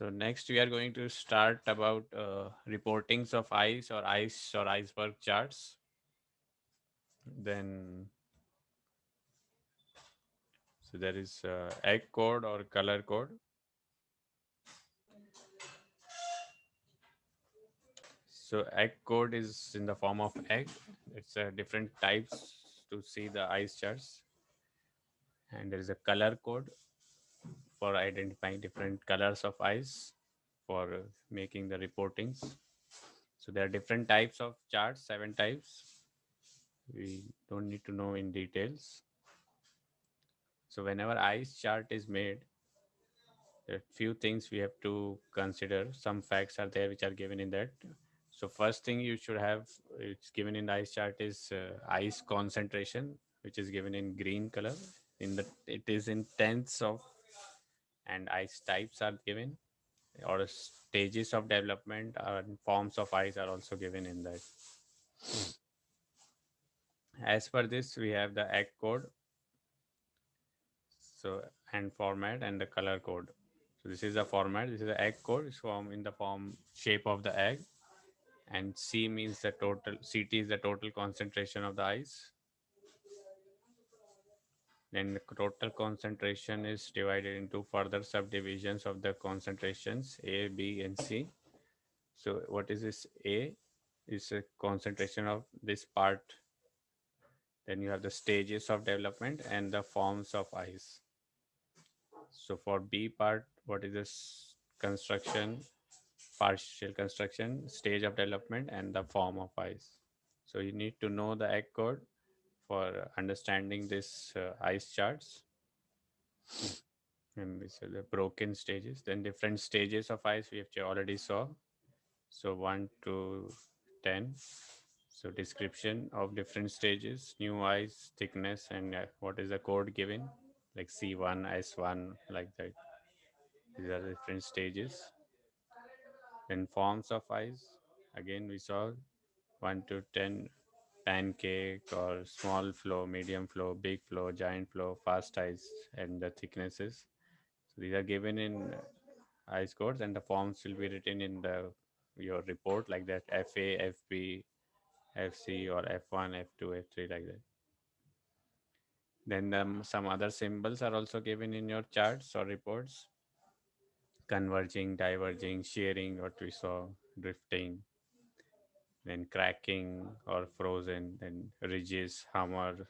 So next we are going to start about reportings of ice or iceberg charts. Then so there is egg code or color code. So egg code is in the form of egg. It's different types to see the ice charts, and there is a color code for identifying different colors of ice for making the reportings. So there are different types of charts, 7 types. We don't need to know in details. So whenever ice chart is made, there are few things we have to consider. Some facts are there which are given in that. So first thing you should have, it's given in the ice chart is ice concentration, which is given in green color. In the it is in tenths of, and ice types are given, or stages of development and forms of ice are also given in that. As per this, we have the egg code, so and format and the color code. So this is the format. This is the egg code. It's form in the form shape of the egg, and C means the total. CT is the total concentration of the ice. Then the total concentration is divided into further subdivisions of the concentrations A, B, and C. So what is this? A is a concentration of this part. Then you have the stages of development and the forms of ice. So for B part, what is this construction, partial construction, stage of development, and the form of ice. So you need to know the egg code for understanding this ice charts. And these are the broken stages. Then different stages of ice we have already saw. So 1 to 10. So description of different stages, new ice thickness, and what is the code given, like C1, S1, like that. These are the different stages. Then forms of ice. Again, we saw 1 to 10, pancake or small flow, medium flow, big flow, giant flow, fast ice, and the thicknesses. So these are given in ice codes, and the forms will be written in the your report like that: FA, FB, FC, or F1, F2, F3, like that. Then some other symbols are also given in your charts or reports: converging, diverging, shearing, what we saw, drifting, then cracking or frozen, then ridges, hammer,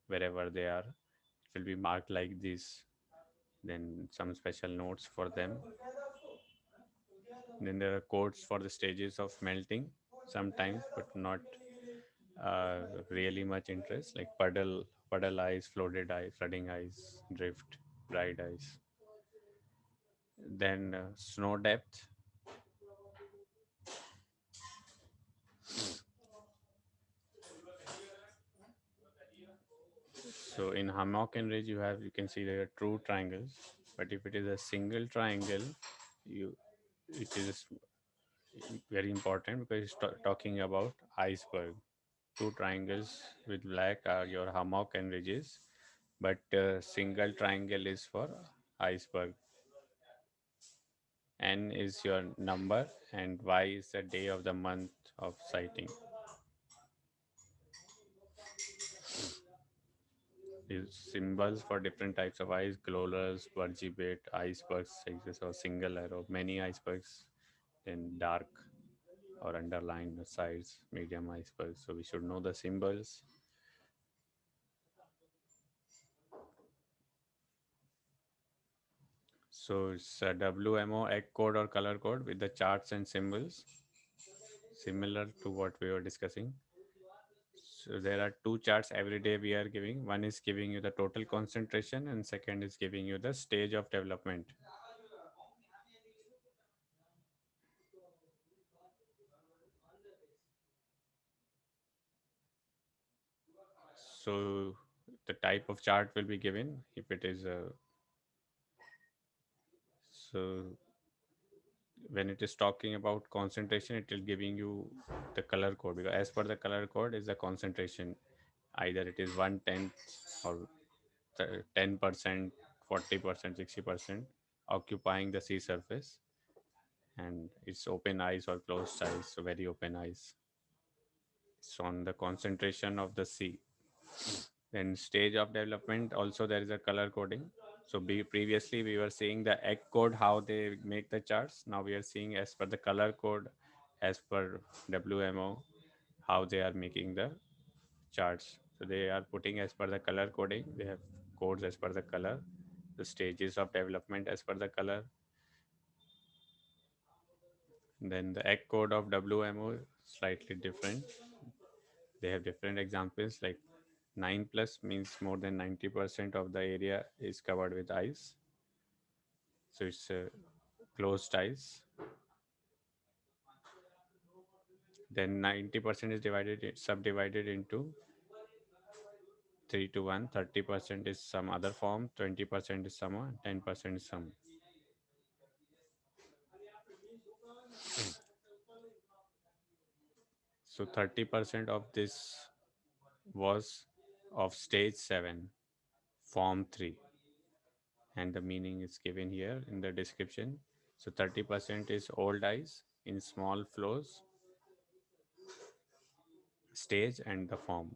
wherever they are, it will be marked like this. Then some special notes for them. Then there are codes for the stages of melting sometimes, but not really much interest, like puddle ice, floated ice, flooding ice, drift, dried ice. Then snow depth. So in hammock and ridge, you can see there are true triangles, but if it is a single triangle, you it is very important because it's talking about iceberg. Two triangles with black are your hammock and ridges, but single triangle is for iceberg. N is your number, and Y is the day of the month of sighting. These symbols for different types of ice: glowers, vergibate, icebergs, exist or single arrow, many icebergs, then dark or underlined sides, medium icebergs. So we should know the symbols. So it's a WMO egg code or color code with the charts and symbols, similar to what we were discussing. So there are two charts every day we are giving. One is giving you the total concentration, and second is giving you the stage of development. So the type of chart will be given if it is a, so when it is talking about concentration, it will giving you the color code, because as per the color code is the concentration, either it is 1/10 or 10%, 40%, 60% occupying the sea surface. and it's open eyes or closed eyes, so very open eyes. It's on the concentration of the sea. Then stage of development, also there is a color coding. So previously we were seeing the egg code, how they make the charts. Now we are seeing as per the color code, as per WMO, how they are making the charts. So they are putting as per the color coding. They have codes as per the color, the stages of development as per the color. Then the egg code of WMO slightly different. They have different examples, like 9 plus means more than 90% of the area is covered with ice. So it's closed ice. Then 90% is subdivided into 3 to 1. 30% is some other form, 20% is some, 10% is some. So 30% of this was of stage 7, form 3. And the meaning is given here in the description. So 30% is old ice in small flows, stage and the form.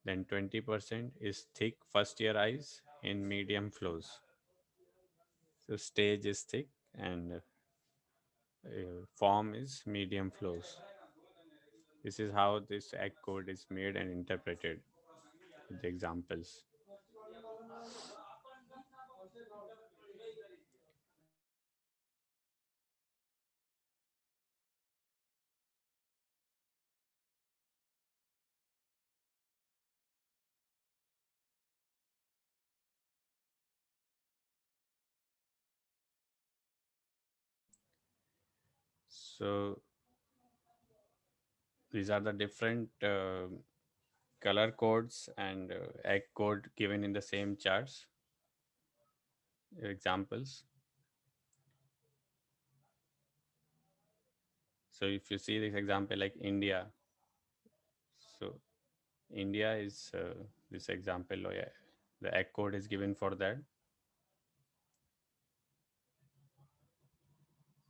Then 20% is thick first year ice in medium flows. So stage is thick and form is medium flows. This is how this egg code is made and interpreted with the examples. So these are the different color codes and egg code given in the same charts examples. So if you see this example like India, so India is this example. Oh yeah, the egg code is given for that.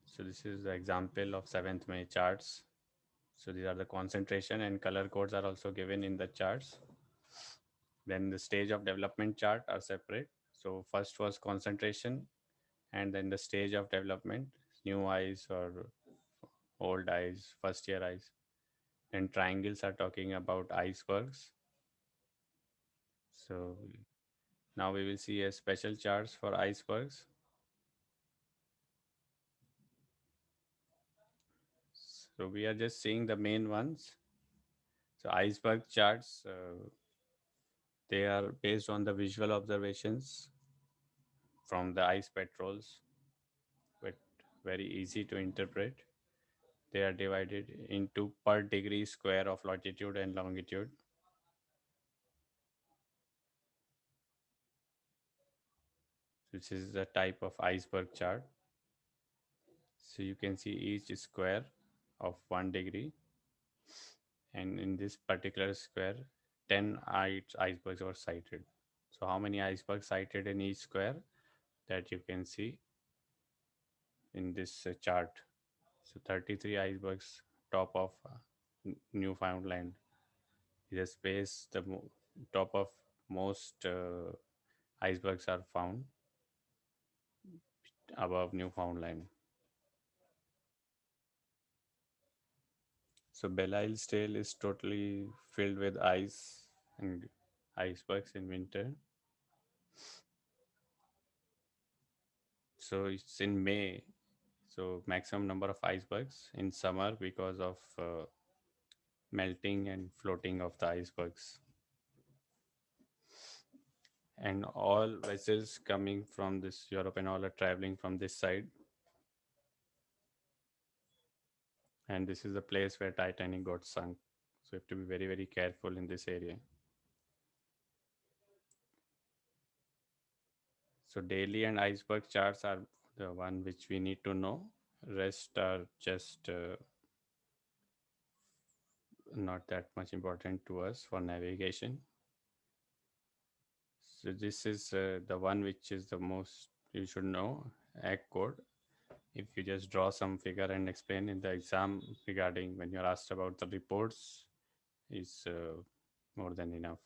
So this is the example of 7th May charts. So these are the concentration and color codes are also given in the charts. Then the stage of development chart are separate. So first was concentration and then the stage of development, new ice or old ice, first year ice. And triangles are talking about icebergs. So now we will see a special charts for icebergs. So we are just seeing the main ones. So iceberg charts, they are based on the visual observations from the ice patrols, but very easy to interpret. They are divided into per degree square of latitude and longitude. This is the type of iceberg chart. So you can see each square of 1 degree, and in this particular square, 10 icebergs were sighted. So how many icebergs sighted in each square, that you can see in this chart. So 33 icebergs top of Newfoundland is a space the top of most icebergs are found above Newfoundland. So Belle Isle's tail is totally filled with ice and icebergs in winter. So it's in May. So maximum number of icebergs in summer because of melting and floating of the icebergs. And all vessels coming from this Europe and all are traveling from this side. And this is the place where Titanic got sunk. So you have to be very, very careful in this area. So daily and iceberg charts are the one which we need to know. Rest are just not that much important to us for navigation. So this is the one which is the most you should know, egg code. If you just draw some figure and explain in the exam regarding when you're asked about the reports, is more than enough.